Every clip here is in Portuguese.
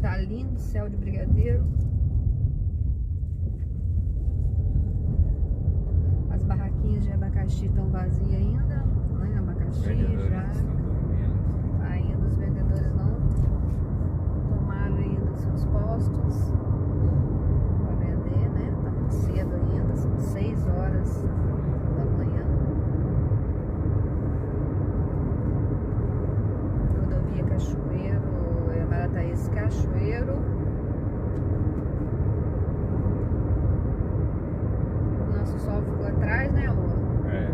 tá lindo, céu de brigadeiro. As barraquinhas de abacaxi estão vazias ainda, né? Abacaxi já. Ainda os vendedores não tomaram ainda seus postos para vender, né? Tá muito cedo ainda, são 6 horas da manhã. Rodovia Cachoeiro, Marataízes Cachoeiro. O nosso sol ficou atrás, né, amor? É.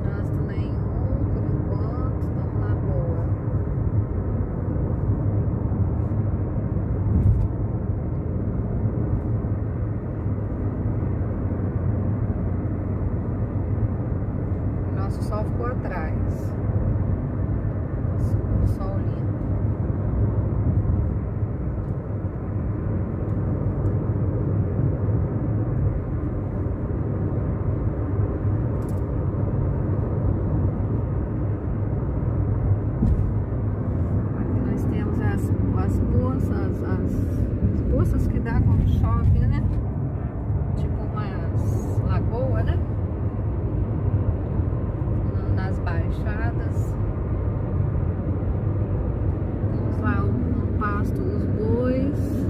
Trânsito nenhum, por enquanto, estamos na boa. O nosso sol ficou atrás. Sol lindo. Aqui nós temos as poças que dá quando chove, né? Tipo umas lagoas, né? Nas baixadas. Temos lá no pasto dos bois.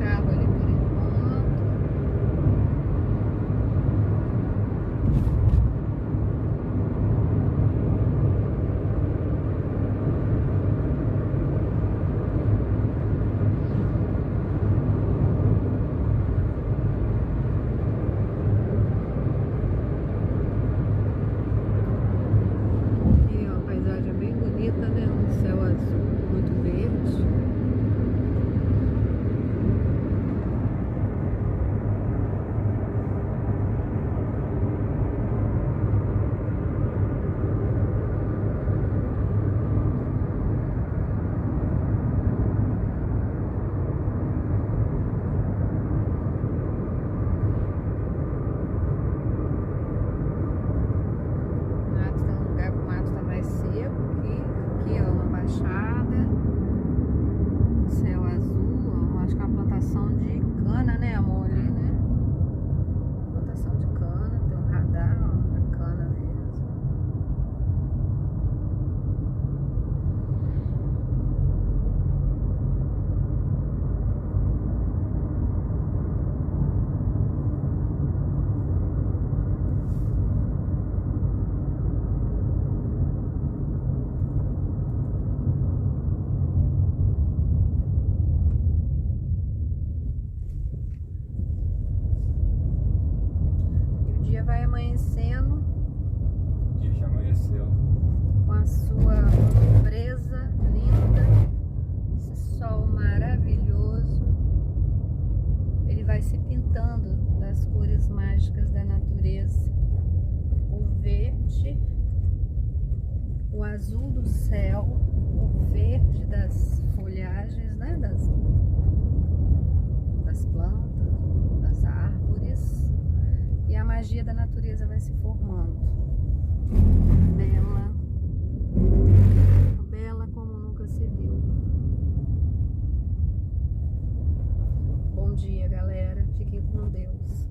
Carro ali por enquanto. E ó, a paisagem é bem bonita, né? Um céu azul, muito verde. Mato, tem um lugar que o mato tá mais seco aqui ó, uma baixada, céu azul, ó, acho que é uma plantação de cana, né, amor, ali, né? Plantação de cana, tem um radar, ó, a cana mesmo. E o dia vai amanhecendo O dia já amanheceu. com a sua brisa linda, esse sol maravilhoso. Ele vai se pintando das cores mágicas da natureza. O verde, o azul do céu, o verde das folhagens, né? Das plantas, das árvores. E a magia da natureza vai se formando. Bela, bela como nunca se viu. Bom dia, galera. Fiquem com Deus.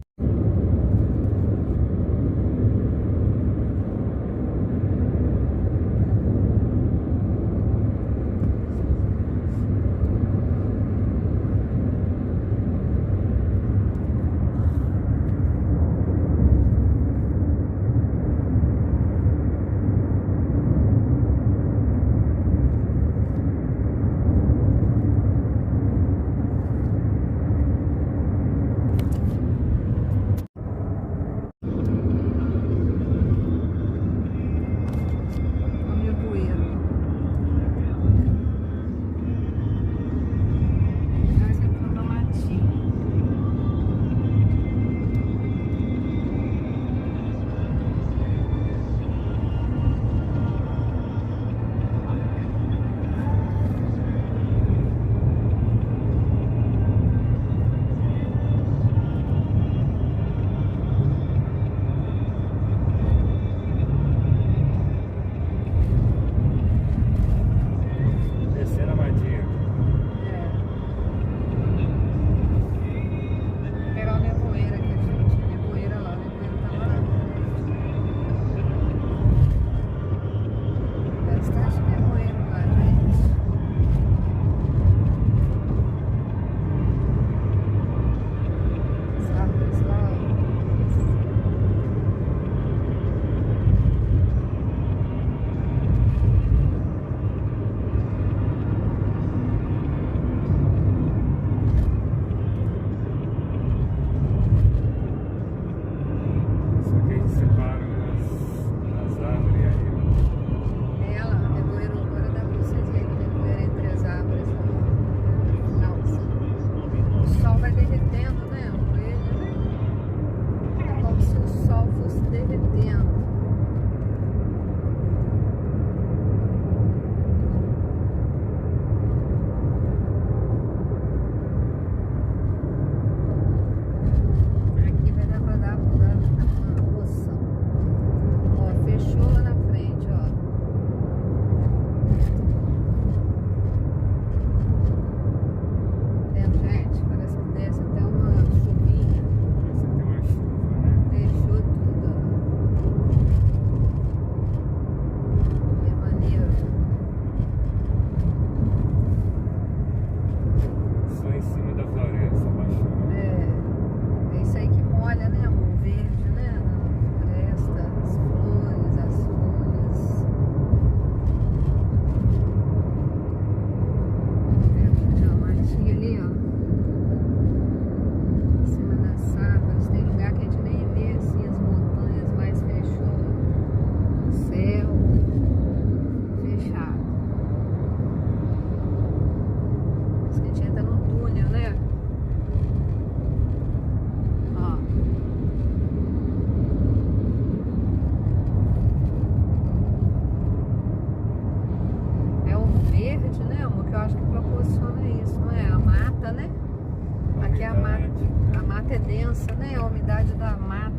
mata é densa, né? A umidade da mata.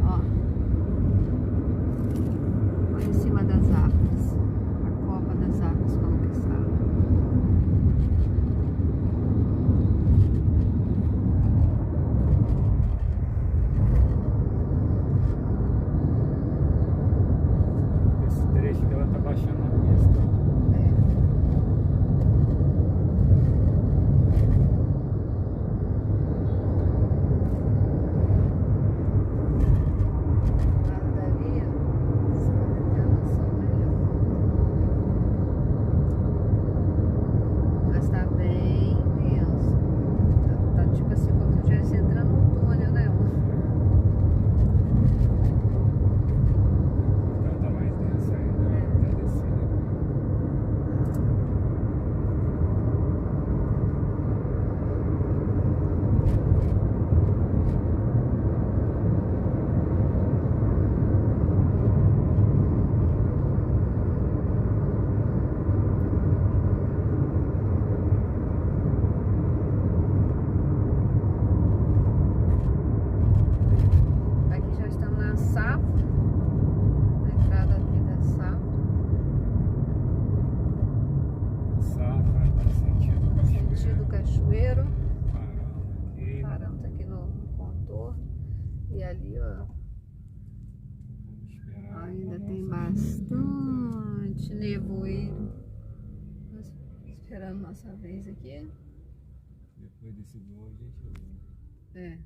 Ó. Olha em cima das árvores. A copa das árvores como que está. Esse trecho que ela tá baixando a pista. Paramos aqui no contorno. E ali, ó, ainda tem bastante nevoeiro. Esperando nossa vez aqui. Depois desse voo a gente vê. É.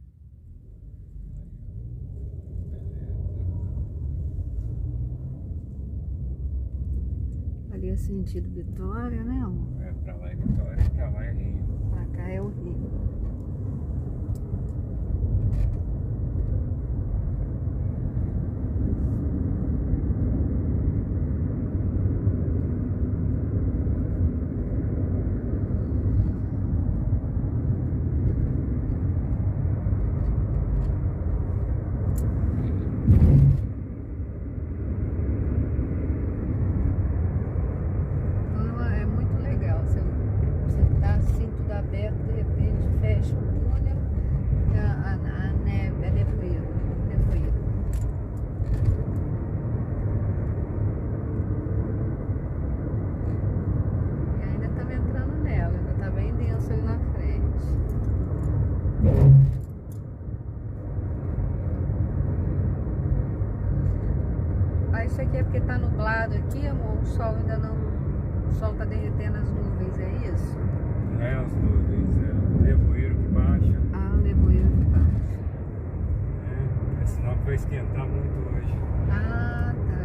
Ali é sentido Vitória, né, amor? É, pra lá é Vitória, pra lá é Rio. Pra cá é o Rio. De repente fecha o túnel, a neve, é nevoeiro. E ainda estamos entrando nela, ainda está bem denso ali na frente. Ah, isso aqui é porque está nublado aqui, amor, o sol ainda não... O sol está derretendo as nuvens, é isso? Não é as nuvens, é o nevoeiro que baixa. Ah, o nevoeiro que baixa. É sinal que vai esquentar muito hoje. Ah, tá.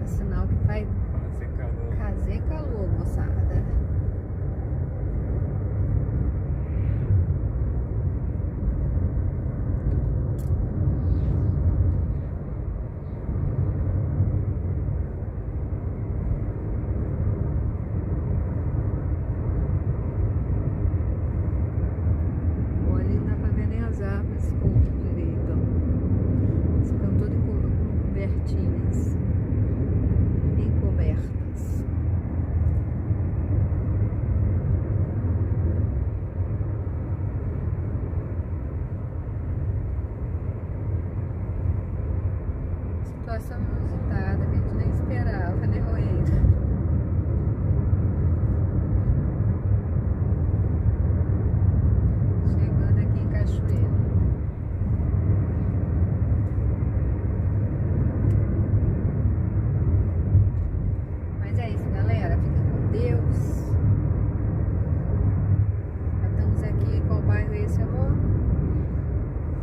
É sinal que vai Fazer calor. fazer calor, moçada. Situação inusitada que a gente nem esperava, né, Roeira? Chegando aqui em Cachoeira. Mas é isso, galera. Fica com Deus. Já estamos aqui. Qual bairro é esse, amor?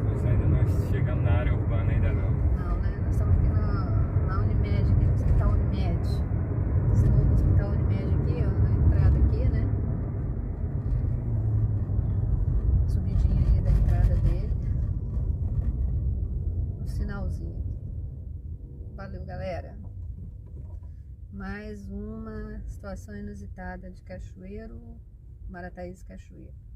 Mas ainda nós chegamos na área urbana, ainda não. Não, né? Nós estamos aqui na Unimed, aqui no Hospital Unimed. Esse novo Hospital Unimed aqui, ó, na entrada aqui, né? Subidinha aí da entrada dele. Um sinalzinho aqui. Valeu, galera. Mais uma situação inusitada de Cachoeiro, Marataízes Cachoeiro.